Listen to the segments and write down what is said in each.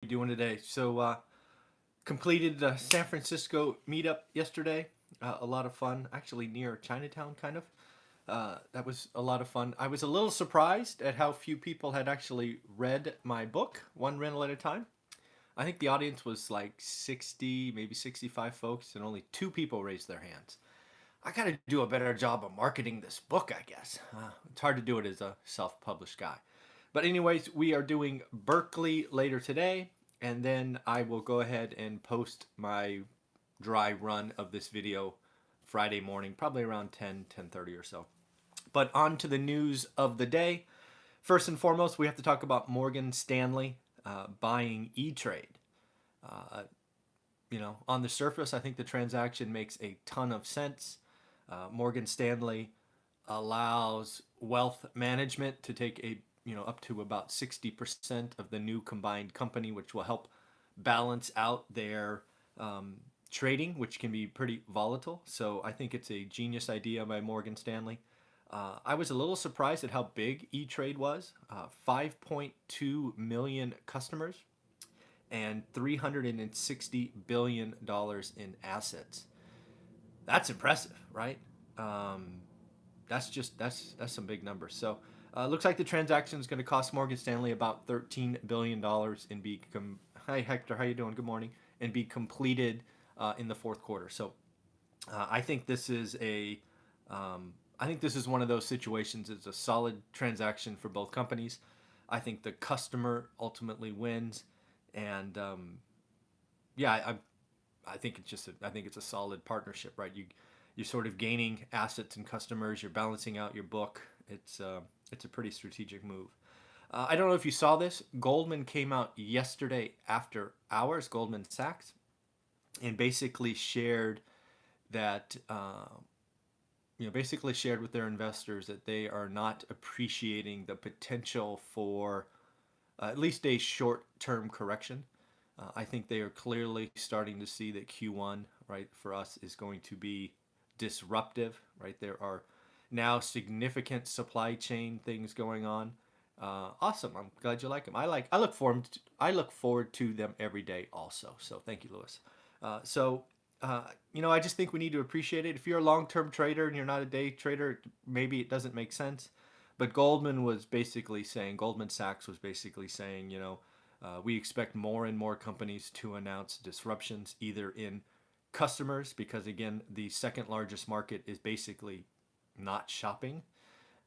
you doing today? Completed the San Francisco meetup yesterday. A lot of fun, actually near Chinatown, kind of. That was a lot of fun. I was a little surprised at how few people had actually read my book, One Rental at a Time. I think the audience was like 60, maybe 65 folks, and only two people raised their hands. I got to do a better job of marketing this book, I guess. It's hard to do it as a self published guy. But, anyways, we are doing Berkeley later today, and then I will go ahead and post my dry run of this video Friday morning, probably around 10:30 or so. But on to the news of the day. First and foremost, we have to talk about Morgan Stanley buying E-Trade. Uh, on the surface, I think the transaction makes a ton of sense. Morgan Stanley allows wealth management to take up to about 60% of the new combined company, which will help balance out their trading, which can be pretty volatile. So I think it's a genius idea by Morgan Stanley. I was a little surprised at how big E-Trade was. 5.2 million customers and $360 billion in assets. That's impressive, right? Um, that's some big numbers. So looks like the transaction is going to cost Morgan Stanley about $13 billion and be Hi Hector, how you doing? Good morning. And be completed in the fourth quarter. So I think this is one of those situations. It's a solid transaction for both companies. I think the customer ultimately wins, and yeah, I think it's a solid partnership, right? You're sort of gaining assets and customers. You're balancing out your book. It's a pretty strategic move. I don't know if you saw this. Goldman came out yesterday after hours, Goldman Sachs, and basically shared that basically shared with their investors that they are not appreciating the potential for at least a short-term correction. I think they are clearly starting to see that Q1, right, for us is going to be disruptive, right? There are now significant supply chain things going on. Awesome. I'm glad you like them. I look forward to them every day also. So thank you, Lewis. I just think we need to appreciate it. If you're a long-term trader and you're not a day trader, maybe it doesn't make sense. But Goldman Sachs was basically saying, we expect more and more companies to announce disruptions either in customers, because again, the second largest market is basically not shopping.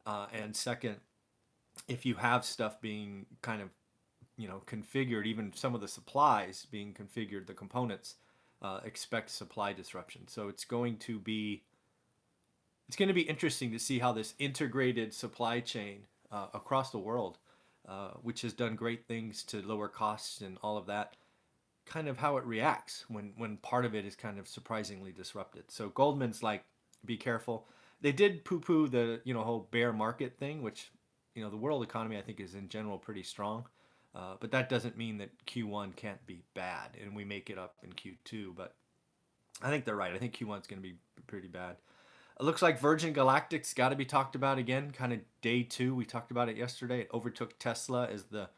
And second, if you have stuff being kind of, configured, even some of the supplies being configured, the components, expect supply disruption. So it's going to be interesting to see how this integrated supply chain across the world, which has done great things to lower costs and all of that, kind of how it reacts when part of it is kind of surprisingly disrupted. So Goldman's like, be careful. They did poo-poo the whole bear market thing, which the world economy I think is in general pretty strong, but that doesn't mean that Q1 can't be bad and we make it up in Q2. But I think they're right. I think Q1 is going to be pretty bad. It looks like Virgin Galactic's got to be talked about again. Kind of day two. We talked about it yesterday. It overtook Tesla as the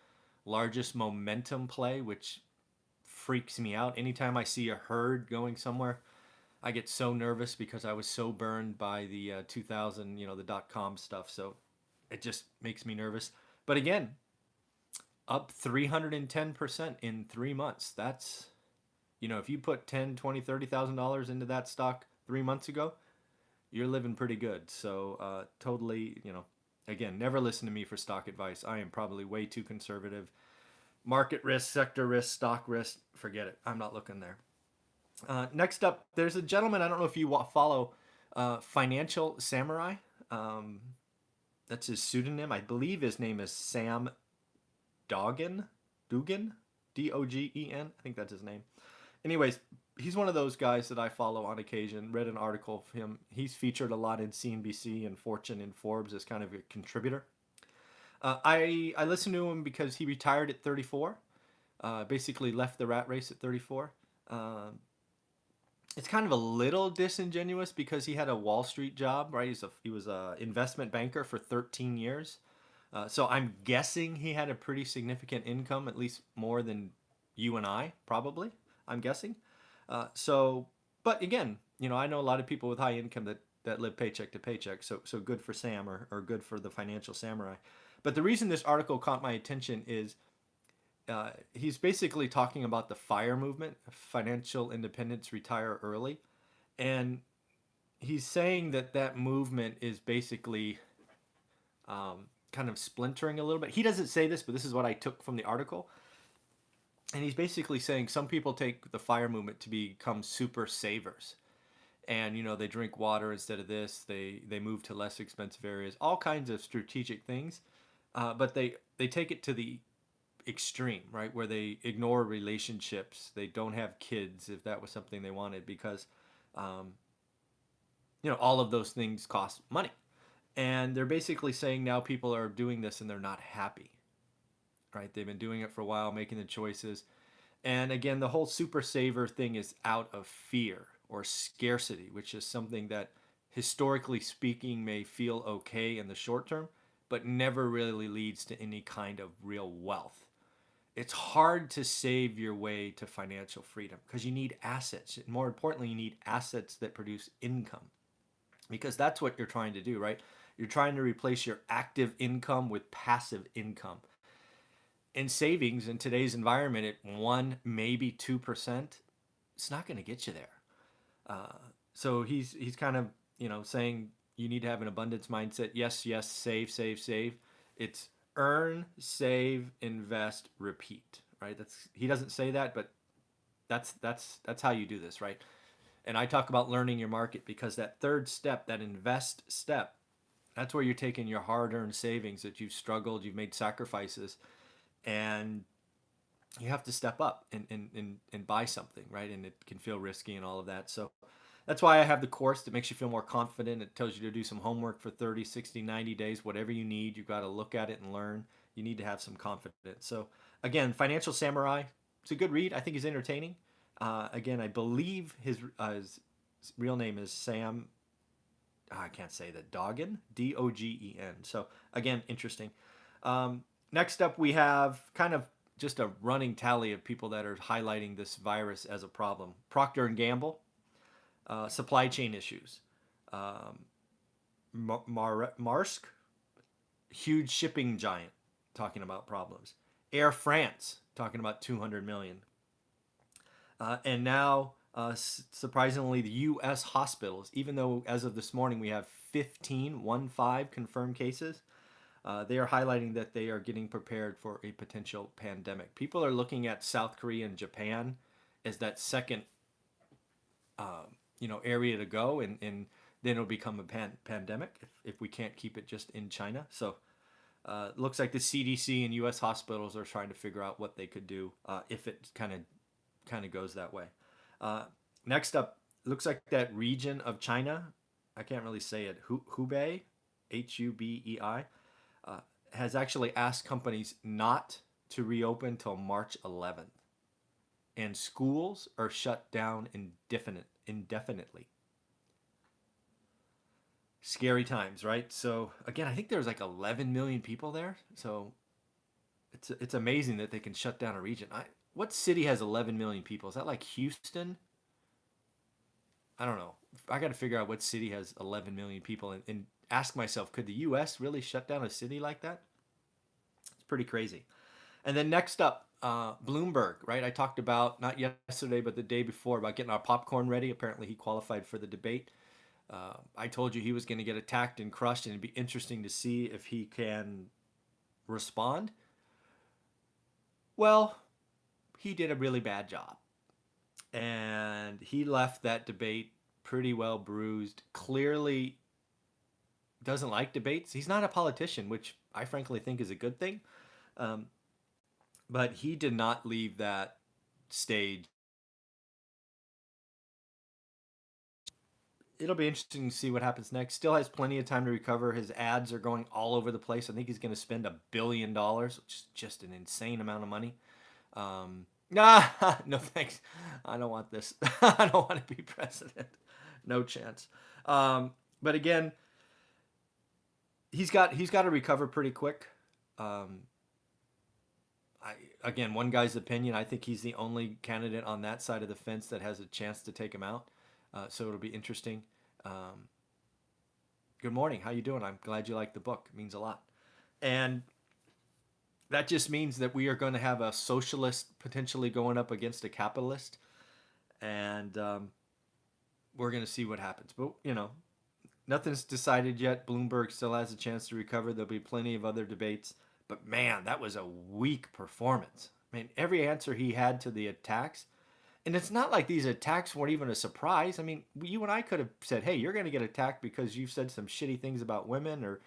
largest momentum play, which freaks me out. Anytime I see a herd going somewhere, I get so nervous because I was so burned by the 2000, the .com stuff. So it just makes me nervous. But again, up 310% in 3 months. That's, if you put 10, 20, $30,000 into that stock 3 months ago, you're living pretty good. So totally, again, never listen to me for stock advice. I am probably way too conservative. Market risk, sector risk, stock risk, forget it. I'm not looking there. Next up, there's a gentleman, I don't know if you follow Financial Samurai. That's his pseudonym. I believe his name is Sam Dugan, Dogen. I think that's his name. Anyways, he's one of those guys that I follow on occasion. Read an article of him. He's featured a lot in CNBC and Fortune and Forbes as kind of a contributor. I listened to him because he retired at 34. Basically left the rat race at 34. It's kind of a little disingenuous because he had a Wall Street job, right? He was a investment banker for 13 years. So I'm guessing he had a pretty significant income, at least more than you and I probably. I'm guessing. So, but again, I know a lot of people with high income that live paycheck to paycheck. So good for Sam, or good for the financial samurai. But the reason this article caught my attention is he's basically talking about the FIRE movement, financial independence, retire early, and he's saying that movement is basically kind of splintering a little bit. He doesn't say this, but this is what I took from the article. And he's basically saying some people take the FIRE movement to become super savers. And they drink water instead of this. They move to less expensive areas. All kinds of strategic things, but they take it to the extreme, right? Where they ignore relationships. They don't have kids if that was something they wanted, because um, all of those things cost money. And they're basically saying now people are doing this and they're not happy, right? They've been doing it for a while, making the choices. And again, the whole super saver thing is out of fear or scarcity, which is something that historically speaking may feel okay in the short term, but never really leads to any kind of real wealth. It's hard to save your way to financial freedom because you need assets. More importantly, you need assets that produce income, because that's what you're trying to do, right? You're trying to replace your active income with passive income. In savings in today's environment, at 1, maybe 2%, it's not going to get you there. Uh, so he's kind of saying you need to have an abundance mindset. Yes, yes, save, save, save. It's earn, save, invest, repeat. Right? He doesn't say that, but that's how you do this, right? And I talk about learning your market, because that third step, that invest step, that's where you're taking your hard-earned savings that you've struggled, you've made sacrifices, and you have to step up and buy something, right? And it can feel risky and all of that. So that's why I have the course that makes you feel more confident. It tells you to do some homework for 30, 60, 90 days, whatever you need. You've got to look at it and learn. You need to have some confidence. So again, Financial Samurai, it's a good read. I think he's entertaining. Again, I believe his real name is Sam. I can't say that. Dogen, Dogen. So again, interesting. Next up, we have kind of just a running tally of people that are highlighting this virus as a problem. Procter and Gamble, supply chain issues. Um, Maersk, huge shipping giant, talking about problems. Air France, talking about 200 million. And now, surprisingly, the U.S. hospitals, even though as of this morning we have 15 confirmed cases, they are highlighting that they are getting prepared for a potential pandemic. People are looking at South Korea and Japan as that second, area to go, and then it'll become a pandemic if we can't keep it just in China. So looks like the CDC and U.S. hospitals are trying to figure out what they could do if it kind of goes that way. Next up, looks like that region of China, I can't really say it, Hubei, Hubei, has actually asked companies not to reopen till March 11th. And schools are shut down indefinitely. Scary times, right? So again, I think there's like 11 million people there. So it's amazing that they can shut down a region. What city has 11 million people? Is that like Houston? I don't know. I got to figure out what city has 11 million people, and ask myself, could the U.S. really shut down a city like that? It's pretty crazy. And then next up, Bloomberg, right? I talked about, not yesterday, but the day before, about getting our popcorn ready. Apparently, he qualified for the debate. I told you he was going to get attacked and crushed, and it'd be interesting to see if he can respond. Well, he did a really bad job. And he left that debate pretty well bruised. Clearly doesn't like debates. He's not a politician, which I frankly think is a good thing. Um, but he did not leave that stage. It'll be interesting to see what happens next. Still has plenty of time to recover. His ads are going all over the place. I think he's going to spend $1 billion, which is just an insane amount of money. Nah, no thanks. I don't want this. I don't want to be president. No chance. But again, he's got to recover pretty quick. Again, one guy's opinion, I think he's the only candidate on that side of the fence that has a chance to take him out. So it'll be interesting. Good morning. How you doing? I'm glad you like the book. It means a lot. And that just means that we are going to have a socialist potentially going up against a capitalist. And we're going to see what happens. But, nothing's decided yet. Bloomberg still has a chance to recover. There'll be plenty of other debates. But man, that was a weak performance. I mean, every answer he had to the attacks, and it's not like these attacks weren't even a surprise. I mean, you and I could have said, hey, you're going to get attacked because you've said some shitty things about women, or,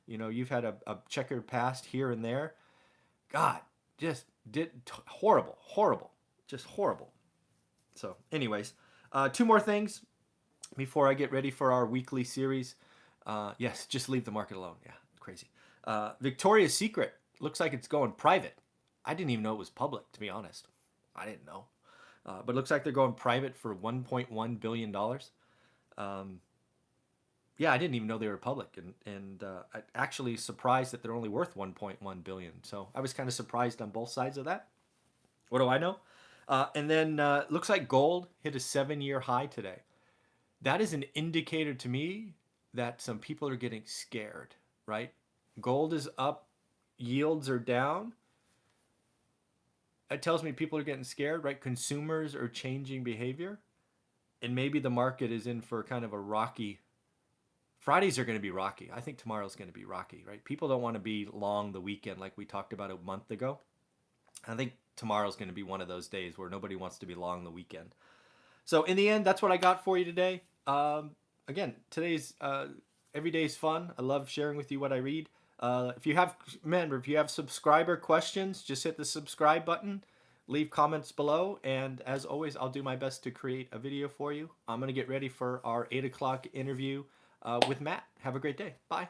you've had a checkered past here and there. God, just horrible, just horrible. So anyways, two more things before I get ready for our weekly series. Yes, just leave the market alone. Yeah, crazy. Victoria's Secret looks like it's going private. I didn't even know it was public, to be honest. I didn't know. But it looks like they're going private for $1.1 billion. Yeah, I didn't even know they were public. And I'm actually surprised that they're only worth $1.1 billion. So I was kind of surprised on both sides of that. What do I know? And then looks like gold hit a 7-year high today. That is an indicator to me that some people are getting scared, right? Gold is up, yields are down. That tells me people are getting scared, right? Consumers are changing behavior. And maybe the market is in for kind of a rocky. Fridays are going to be rocky. I think tomorrow's going to be rocky, right? People don't want to be long the weekend like we talked about a month ago. I think tomorrow's going to be one of those days where nobody wants to be long the weekend. So in the end, that's what I got for you today. Again, today's every day is fun. I love sharing with you what I read. If you have subscriber questions, just hit the subscribe button, leave comments below, and as always, I'll do my best to create a video for you. I'm going to get ready for our 8 o'clock interview with Matt. Have a great day. Bye.